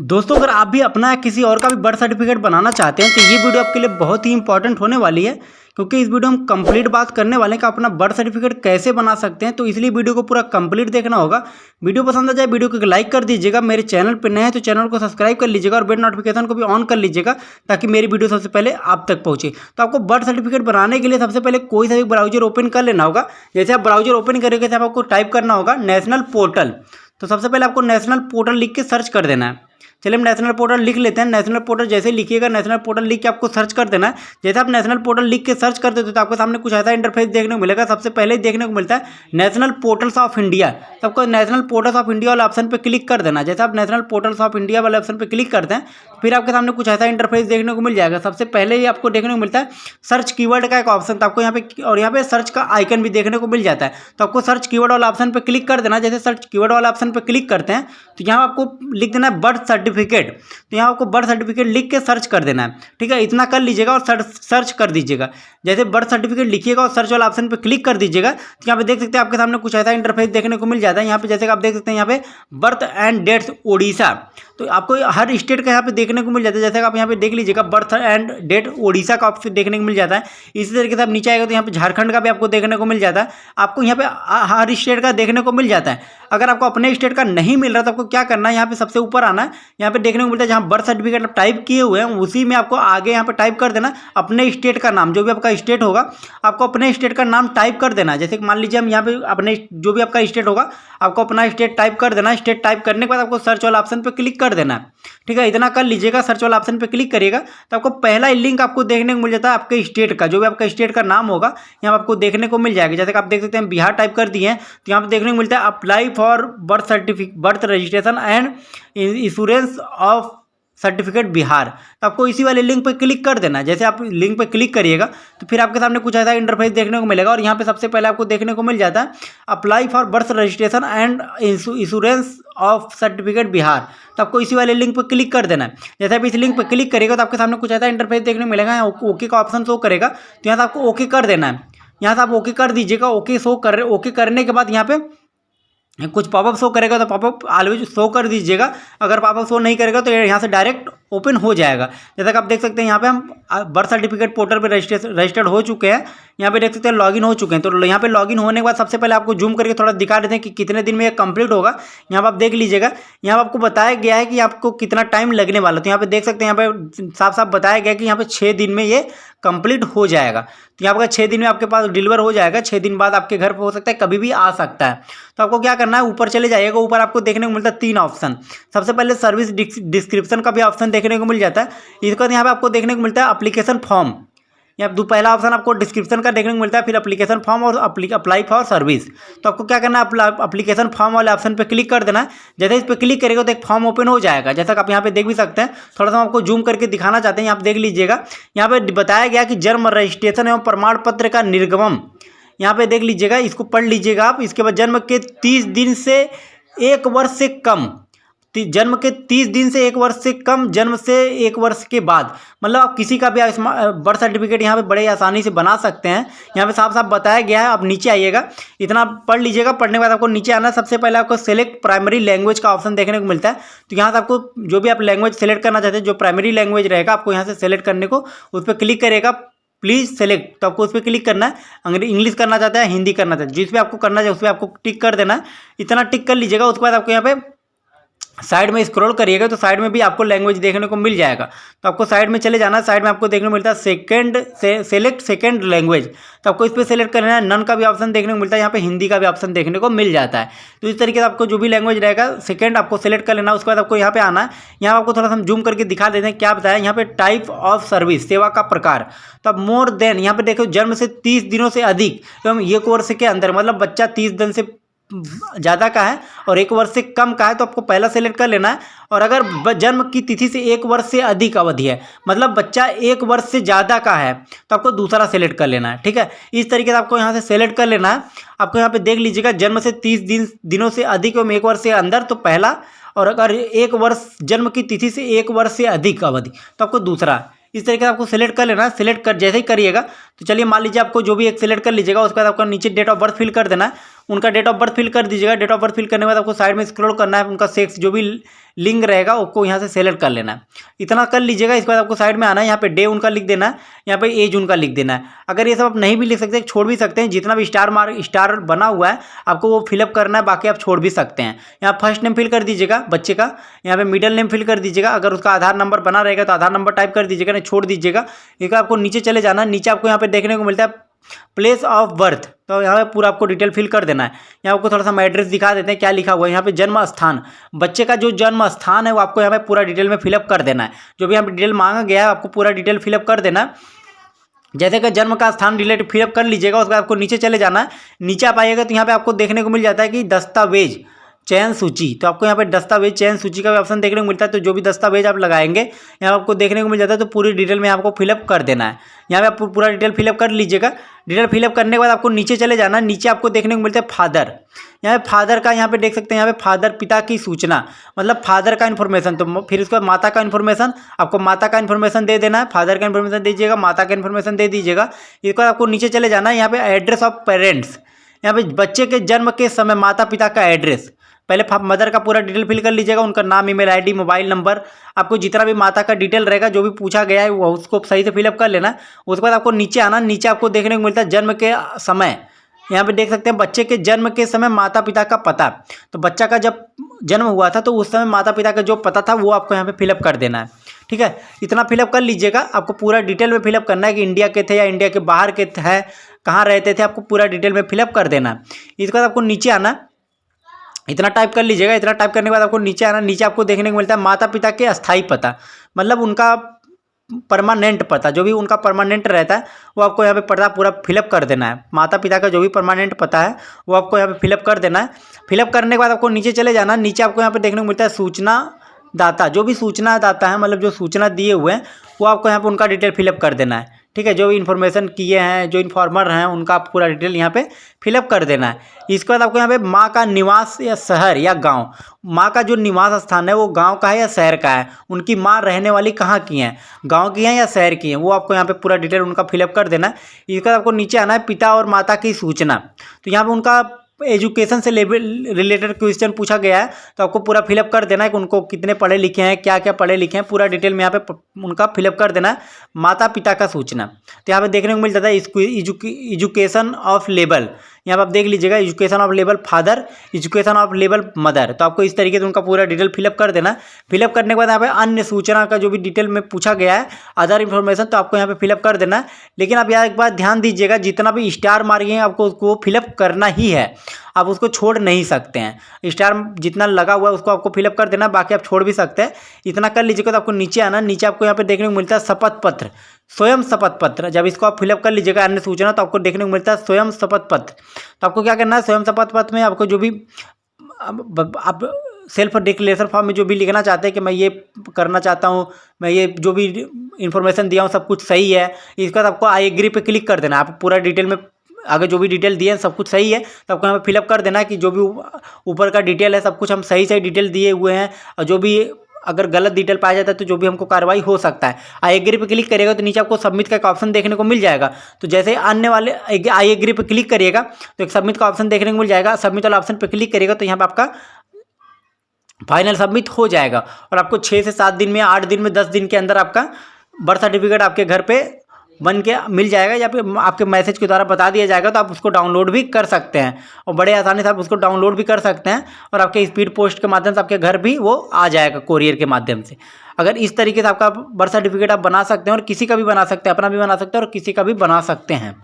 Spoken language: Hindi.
दोस्तों अगर आप भी अपना या किसी और का भी बर्थ सर्टिफिकेट बनाना चाहते हैं तो ये वीडियो आपके लिए बहुत ही इंपॉर्टेंट होने वाली है, क्योंकि इस वीडियो में हम कंप्लीट बात करने वाले हैं कि अपना बर्थ सर्टिफिकेट कैसे बना सकते हैं। तो इसलिए वीडियो को पूरा कंप्लीट देखना होगा। वीडियो पसंद आ जाए वीडियो को लाइक कर दीजिएगा। मेरे चैनल पर नए हैं तो चैनल को सब्सक्राइब कर लीजिएगा और बेल नोटिफिकेशन को भी ऑन कर लीजिएगा ताकि मेरी वीडियो सबसे पहले आप तक पहुंचे। तो आपको बर्थ सर्टिफिकेट बनाने के लिए सबसे पहले कोई सा भी ब्राउजर ओपन कर लेना होगा। जैसे आप ब्राउजर ओपन करेंगे तो आपको टाइप करना होगा नेशनल पोर्टल। तो सबसे पहले आपको नेशनल पोर्टल लिख के सर्च कर देना है। चलिए हम नेशनल पोर्टल लिख लेते हैं। नेशनल पोर्टल जैसे लिखिएगा, नेशनल पोर्टल लिख के आपको सर्च कर देना है। जैसे आप नेशनल पोर्टल लिख के सर्च कर देते हो तो आपके सामने कुछ ऐसा इंटरफेस देखने को मिलेगा। सबसे पहले देखने को मिलता है नेशनल पोर्टल्स ऑफ इंडिया। तो आपको नेशनल पोर्टल्स ऑफ इंडिया वाले ऑप्शन पर क्लिक कर देना। जैसे आप नेशनल पोर्टल्स ऑफ इंडिया वाले ऑप्शन पर क्लिक करते हैं फिर आपके सामने कुछ ऐसा इंटरफेस देखने को मिल जाएगा। सबसे पहले ही आपको देखने को मिलता है सर्च कीवर्ड का एक ऑप्शन। तो आपको यहाँ पे और यहाँ पे सर्च का आइकन भी देखने को मिल जाता है। तो आपको सर्च कीवर्ड वाला ऑप्शन पर क्लिक कर देना। जैसे सर्च कीवर्ड वाला ऑप्शन पर क्लिक करते हैं तो यहाँ आपको लिख देना है बर्थ सर्टिफिकेट। तो यहाँ आपको बर्थ सर्टिफिकेट लिख के सर्च कर देना है। ठीक है, इतना कर लीजिएगा और सर्च कर दीजिएगा। जैसे बर्थ सर्टिफिकेट लिखिएगा और सर्च वाला ऑप्शन पे क्लिक कर दीजिएगा तो यहाँ पे देख सकते हैं आपके सामने कुछ ऐसा इंटरफेस देखने को मिल जाता है। यहाँ पे जैसे आप देख सकते हैं यहाँ पे बर्थ एंड डेट्स ओडिशा। तो आपको हर स्टेट का यहाँ पे देखने को मिल जाता है। जैसे आप यहाँ पे देख लीजिएगा बर्थ एंड डेट ओडिशा का ऑप्शन देखने को मिल जाता है। इसी तरीके से आप नीचे आएगा तो यहाँ पे झारखंड का भी आपको देखने को मिल जाता है। आपको यहाँ पे हर स्टेट का देखने को मिल जाता है। अगर आपको अपने स्टेट का नहीं मिल रहा तो आपको क्या करना है, यहाँ पे सबसे ऊपर आना है। यहाँ पे देखने को मिलता है जहाँ बर्थ सर्टिफिकेट आप टाइप किए हुए हैं उसी में आपको आगे यहाँ पे टाइप कर देना अपने स्टेट का नाम। जो भी आपका स्टेट होगा आपको अपने स्टेट का नाम टाइप कर देना। जैसे मान लीजिए हम यहाँ पे अपने जो भी आपका स्टेट होगा आपको अपना स्टेट टाइप कर देना। स्टेट टाइप करने के बाद आपको सर्च वाला ऑप्शन पे क्लिक कर देना है। ठीक है, इतना कर लीजिएगा। सर्च वाला ऑप्शन पे क्लिक करिएगा तो आपको पहला लिंक आपको देखने को मिल जाता है आपके स्टेट का। जो भी आपका स्टेट का नाम होगा यहाँ आपको देखने को मिल जाएगा। जैसे आप देख सकते हैं बिहार टाइप कर दिए हैं तो यहाँ पे देखने को मिलता है apply for birth registration and insurance of certificate Bihar. तो आपको इसी वाले लिंक पे क्लिक कर देना है। जैसे आप लिंक पे क्लिक करिएगा तो फिर आपके सामने कुछ ऐसा इंटरफेस देखने को मिलेगा और यहाँ पे सबसे पहले आपको देखने को मिल जाता है apply for birth registration and insurance of certificate Bihar. तो आपको इसी वाले लिंक पे क्लिक कर देना है। जैसे आप इस लिंक पे क्लिक करिएगा तो आपके सामने कुछ ऐसा इंटरफेस देखने को मिलेगा। यहाँ ओके का ऑप्शन शो करेगा तो यहाँ से आपको ओके कर देना है। यहाँ से आप ओके कर दीजिएगा। ओके करने के बाद यहाँ पे कुछ पॉपअप शो करेगा तो पॉपअप ऑलवेज शो कर दीजिएगा। अगर पॉपअप शो नहीं करेगा तो यहाँ से डायरेक्ट ओपन हो जाएगा। जैसा कि आप देख सकते हैं यहाँ पे हम बर्थ सर्टिफिकेट पोर्टल पे रजिस्टर्ड हो चुके हैं। यहाँ पे देख सकते हैं लॉगिन हो चुके हैं। तो यहाँ पे लॉगिन होने के बाद सबसे पहले आपको जूम करके थोड़ा दिखा देते हैं कि कितने दिन में ये कंप्लीट होगा। यहाँ पर आप देख लीजिएगा, यहाँ पर आपको बताया गया है कि आपको कितना टाइम लगने वाला है। तो यहाँ पे देख सकते हैं यहाँ पे साफ साफ बताया गया है कि यहाँ पे 6 दिन में ये कंप्लीट हो जाएगा। तो यहाँ पर 6 दिन में आपके पास डिलीवर हो जाएगा। 6 दिन बाद आपके घर पर हो सकता है, कभी भी आ सकता है। तो आपको क्या करना है, ऊपर चले जाइएगा। ऊपर आपको देखने को मिलता है 3 ऑप्शन। सबसे पहले सर्विस डिस्क्रिप्शन का भी ऑप्शन देखने को मिल जाता है। इसके बाद यहाँ पे आपको देखने को मिलता है एप्लीकेशन फॉर्म। यहाँ पहला ऑप्शन आपको डिस्क्रिप्शन का देखने को मिलता है, फिर एप्लीकेशन फॉर्म और अप्लाई फॉर सर्विस। तो आपको क्या करना है, एप्लीकेशन फॉर्म वाले ऑप्शन पे क्लिक कर देना है। जैसे इस पर क्लिक करेगा तो एक फॉर्म ओपन हो जाएगा। जैसा कि आप यहाँ पे देख भी सकते हैं। थोड़ा सा हम आपको जूम करके दिखाना चाहते हैं, यहाँ पे देख लीजिएगा। यहाँ पे बताया गया कि जन्म रजिस्ट्रेशन एवं प्रमाण पत्र का निर्गमन। यहाँ पे देख लीजिएगा, इसको पढ़ लीजिएगा आप। इसके बाद जन्म के 30 दिन से 1 वर्ष से कम, जन्म के 30 दिन से 1 वर्ष से कम, जन्म से 1 वर्ष के बाद, मतलब आप किसी का भी बर्थ सर्टिफिकेट यहाँ पे बड़े आसानी से बना सकते हैं। यहाँ पे साफ साफ बताया गया है। आप नीचे आइएगा, इतना पढ़ लीजिएगा। पढ़ने के बाद आपको नीचे आना। सबसे पहले आपको सेलेक्ट प्राइमरी लैंग्वेज का ऑप्शन देखने को मिलता है। तो यहाँ से आपको जो भी आप लैंग्वेज सेलेक्ट करना चाहते हैं, जो प्राइमरी लैंग्वेज रहेगा आपको यहाँ से सेलेक्ट करने को, उस पर क्लिक करेगा प्लीज़ सेलेक्ट। तो आपको उस पर क्लिक करना है। अगर इंग्लिश करना चाहते हैं, हिंदी करना चाहते हैं, जिस पे आपको करना चाहिए उस पर आपको टिक कर देना है। इतना टिक कर लीजिएगा। उसके बाद आपको यहाँ पे साइड में स्क्रॉल करिएगा तो साइड में भी आपको लैंग्वेज देखने को मिल जाएगा। तो आपको साइड में चले जाना है। साइड में आपको देखने को मिलता है सेलेक्ट सेकंड लैंग्वेज। तो आपको इस पर सेलेक्ट करना है। नन का भी ऑप्शन देखने को मिलता है। यहाँ पे हिंदी का भी ऑप्शन देखने को मिल जाता है। तो इस तरीके से आपको जो भी लैंग्वेज रहेगा सेकंड आपको सेलेक्ट कर लेना। उसके बाद आपको यहाँ पे आना है। यहाँ आपको थोड़ा सा हम जूम करके दिखा देते हैं क्या बताया यहाँ पे, टाइप ऑफ सर्विस, सेवा का प्रकार। तो अब मोर देन यहाँ पे देखो जन्म से 30 दिनों से अधिक एवं 1 वर्ष के अंदर, मतलब बच्चा 30 दिन से ज़्यादा का है और 1 वर्ष से कम का है तो आपको पहला सेलेक्ट कर लेना है। और अगर जन्म की तिथि से 1 वर्ष से अधिक अवधि है, मतलब बच्चा 1 वर्ष से ज़्यादा का है, तो आपको दूसरा सेलेक्ट कर लेना है। ठीक है, इस तरीके से आपको यहाँ से सेलेक्ट कर लेना है। आपको यहाँ पे देख लीजिएगा, जन्म से 30 दिनों से अधिक एवं 1 वर्ष से अंदर तो पहला, और अगर 1 वर्ष जन्म की तिथि से 1 वर्ष से अधिक अवधि तो आपको दूसरा। इस तरीके से आपको सेलेक्ट कर लेना है। सेलेक्ट कर जैसे ही करिएगा तो चलिए मान लीजिए आपको जो भी एक सेलेक्ट कर लीजिएगा। उसके बाद आपका नीचे डेट ऑफ बर्थ फिल कर देना है। उनका डेट ऑफ बर्थ फिल कर दीजिएगा। डेट ऑफ बर्थ फिल करने के बाद आपको साइड में स्क्रॉल करना है। उनका सेक्स जो भी लिंक रहेगा उसको यहाँ से सेलेक्ट कर लेना है। इतना कर लीजिएगा। इसके बाद आपको साइड में आना है, यहाँ पे डे उनका लिख देना है, यहाँ पे एज उनका लिख देना है। अगर ये सब आप नहीं भी लिख सकते छोड़ भी सकते हैं, जितना भी स्टार बना हुआ है आपको वो फिलअप करना है, बाकी आप छोड़ भी सकते हैं। यहाँ फर्स्ट नेम फिल कर दीजिएगा बच्चे का, यहाँ पे मिडिल नेम फिल कर दीजिएगा। अगर उसका आधार नंबर बना रहेगा तो आधार नंबर टाइप कर दीजिएगा, नहीं छोड़ दीजिएगा। इसका आपको नीचे चले जाना है, नीचे आपको यहाँ पे देखने को मिलता है प्लेस ऑफ बर्थ, तो यहाँ पे पूरा आपको डिटेल फिल कर देना है। यहाँ आपको थोड़ा सा हम एड्रेस दिखा देते हैं क्या लिखा हुआ है। यहाँ पे जन्म स्थान, बच्चे का जो जन्म स्थान है वो आपको यहाँ पे पूरा डिटेल में फिलअप कर देना है। जो भी यहाँ पे डिटेल मांगा गया है आपको पूरा डिटेल फिलअप कर देना है। जैसे कि जन्म का स्थान रिलेटेड फिलअप कर लीजिएगा। उसके बाद आपको नीचे चले जाना है। नीचे आप आइएगा तो यहाँ पे आपको देखने को मिल जाता है कि दस्तावेज चयन सूची, तो आपको यहाँ पे दस्तावेज चयन सूची का भी ऑप्शन देखने को मिलता है। तो जो भी दस्तावेज आप लगाएंगे यहाँ आपको देखने को मिल जाता है, तो पूरी डिटेल में आपको फिलअप कर देना है। यहाँ पे आप पूरा डिटेल फिलअप कर लीजिएगा। डिटेल फिलअप करने के बाद आपको नीचे चले जाना है। नीचे आपको देखने को मिलता है फादर, यहाँ पे फादर का यहाँ पे देख सकते हैं, यहाँ पे फादर पिता की सूचना, मतलब फादर का इन्फॉर्मेशन। तो फिर उसके बाद माता का इन्फॉर्मेशन, आपको माता का इन्फॉर्मेशन दे देना है। फादर का इन्फॉर्मेशन दीजिएगा, माता का इन्फॉर्मेशन दे दीजिएगा। इसके बाद आपको नीचे चले जाना है। यहाँ पे एड्रेस ऑफ पेरेंट्स, यहाँ पे बच्चे के जन्म के समय माता पिता का एड्रेस, पहले मदर का पूरा डिटेल फिल कर लीजिएगा, उनका नाम, ईमेल आईडी, मोबाइल नंबर, आपको जितना भी माता का डिटेल रहेगा जो भी पूछा गया है वो उसको सही से फिलअप कर लेना। उसके बाद आपको नीचे आना। नीचे आपको देखने को मिलता है जन्म के समय, यहाँ पे देख सकते हैं बच्चे के जन्म के समय माता पिता का पता। तो बच्चा का जब जन्म हुआ था तो उस समय माता पिता का जो पता था वो आपको यहाँ पे फिलअप कर देना है। ठीक है, इतना फिलअप कर लीजिएगा। आपको पूरा डिटेल में फिलअप करना है कि इंडिया के थे या इंडिया के बाहर के है, कहाँ रहते थे, आपको पूरा डिटेल में फिलअप कर देना है। इसके बाद आपको नीचे आना, इतना टाइप कर लीजिएगा। इतना टाइप करने के बाद आपको नीचे आना। नीचे आपको देखने को मिलता है माता पिता के अस्थायी पता, मतलब उनका परमानेंट पता, जो भी उनका परमानेंट रहता है वो आपको यहाँ पे पता पूरा फिलअप कर देना है। माता पिता का जो भी परमानेंट पता है वो आपको यहाँ पे फिलअप कर देना है। फिलअप करने के बाद आपको नीचे चले जाना। नीचे आपको यहाँ पे देखने को मिलता है सूचना दाता, जो भी सूचना दाता है, मतलब जो सूचना दिए हुए हैं वो आपको यहाँ पे उनका डिटेल फिलअप कर देना है। ठीक है, जो भी इन्फॉर्मेशन किए हैं, जो इन्फॉर्मर हैं, उनका पूरा डिटेल यहाँ पे फिलअप कर देना है। इसके बाद आपको यहाँ पे माँ का निवास या शहर या गांव, माँ का जो निवास स्थान है वो गांव का है या शहर का है, उनकी माँ रहने वाली कहाँ की हैं, गांव की हैं या शहर की हैं, वो आपको यहाँ पे पूरा डिटेल उनका फिलअप कर देना है। इसके बाद आपको नीचे आना है पिता और माता की सूचना, तो यहाँ पर उनका एजुकेशन से रिलेटेड क्वेश्चन पूछा गया है, तो आपको पूरा फिलअप कर देना है कि उनको कितने पढ़े लिखे हैं, क्या क्या पढ़े लिखे हैं, पूरा डिटेल में यहाँ पे उनका फिलअप कर देना है। माता पिता का सूचना, तो यहाँ पे देखने को मिल जाता है एजुकेशन ऑफ लेवल, यहाँ पर आप देख लीजिएगा education of level father, education of level mother, तो आपको इस तरीके से उनका पूरा डिटेल फिलअप कर देना। फिलअप करने के बाद यहाँ पे अन्य सूचना का जो भी डिटेल में पूछा गया है, अदर इन्फॉर्मेशन, तो आपको यहाँ पे फिलअप कर देना है। लेकिन आप यहाँ एक बात ध्यान दीजिएगा, जितना भी स्टार मार्किंग है आपको उसको फिलअप करना ही है, आप उसको छोड़ नहीं सकते हैं। स्टार जितना लगा हुआ है उसको आपको फिलअप कर देना, बाकी आप छोड़ भी सकते हैं। इतना कर लीजिएगा तो आपको नीचे आना। नीचे आपको यहाँ पे देखने को मिलता है शपथ पत्र, स्वयं शपथ पत्र, जब इसको आप फिलअप कर लीजिएगा अन्य सूचना, तो आपको देखने को मिलता है स्वयं शपथ पत्र। तो आपको क्या करना है, स्वयं शपथ पत्र में आपको जो भी आप सेल्फ डिक्लेरेशन फॉर्म में जो भी लिखना चाहते हैं कि मैं ये करना चाहता हूँ, मैं ये जो भी इन्फॉर्मेशन दिया हूँ सब कुछ सही है, इसके बाद आपको आई एग्री पे क्लिक कर देना। आप पूरा डिटेल में आगे जो भी डिटेल दिए हैं सब कुछ सही है, तो आपको यहाँ पे फिलअप कर देना है कि जो भी ऊपर का डिटेल है सब कुछ हम सही डिटेल दिए हुए हैं, और जो भी अगर गलत डिटेल पाया जाता है तो जो भी हमको कार्रवाई हो सकता है। आई एग्री पे क्लिक करिएगा तो नीचे आपको सबमिट का एक ऑप्शन देखने को मिल जाएगा। तो जैसे अन्य वाले आई एग्री पे क्लिक करिएगा तो एक सबमिट का ऑप्शन देखने को मिल जाएगा। सबमिट वाला ऑप्शन पे क्लिक करिएगा तो यहाँ पे आपका फाइनल सबमिट हो जाएगा, और आपको 6 से 7 दिन में, 8 दिन में, 10 दिन के अंदर आपका बर्थ सर्टिफिकेट आपके घर पे बन के मिल जाएगा, या फिर आपके मैसेज के द्वारा बता दिया जाएगा, तो आप उसको डाउनलोड भी कर सकते हैं, और बड़े आसानी से आप उसको डाउनलोड भी कर सकते हैं, और आपके स्पीड पोस्ट के माध्यम से आपके घर भी वो आ जाएगा कोरियर के माध्यम से। अगर इस तरीके से आपका बर्थ सर्टिफिकेट आप बना सकते हैं, और किसी का भी बना सकते हैं, अपना भी बना सकते हैं और किसी का भी बना सकते हैं।